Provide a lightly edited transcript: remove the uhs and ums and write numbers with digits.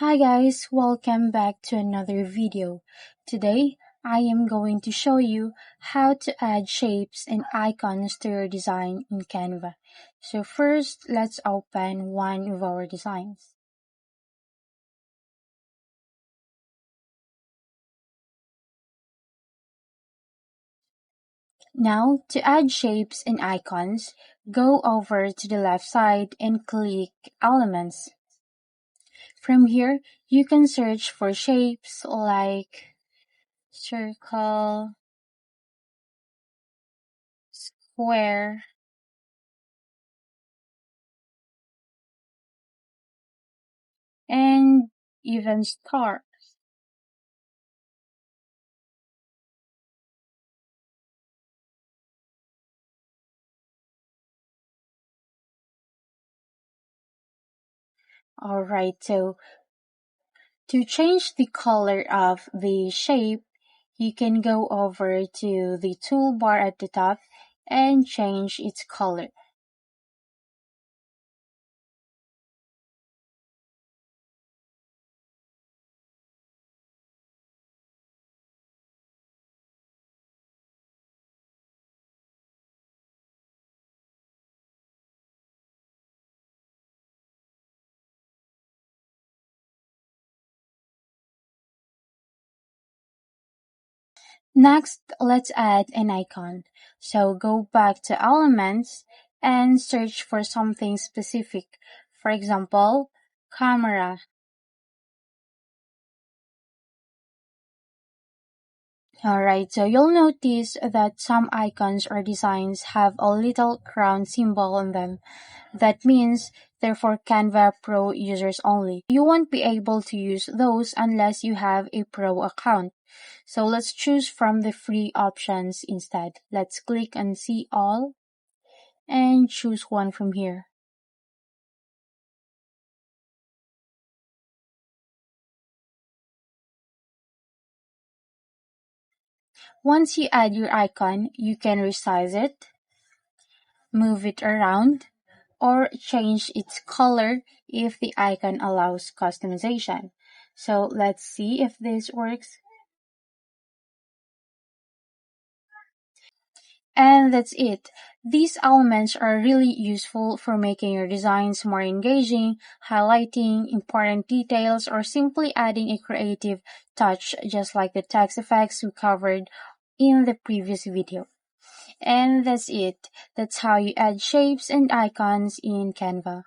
Hi guys, welcome back to another video. Today, I am going to show you how to add shapes and icons to your design in Canva. So first, let's open one of our designs. Now, to add shapes and icons, go over to the left side and click Elements. From here, you can search for shapes like circle, square, and even star. Alright, so to change the color of the shape, you can go over to the toolbar at the top and change its color. Next, let's add an icon. So go back to Elements and search for something specific. For example, camera. Alright, so you'll notice that some icons or designs have a little crown symbol on them. That means they're for Canva Pro users only. You won't be able to use those unless you have a Pro account. So let's choose from the free options instead. Let's click on See All and choose one from here. Once you add your icon, you can resize it, move it around, or change its color if the icon allows customization. So let's see if this works. And that's it. These elements are really useful for making your designs more engaging, highlighting important details, or simply adding a creative touch, just like the text effects we covered in the previous video. And that's it. That's how you add shapes and icons in Canva.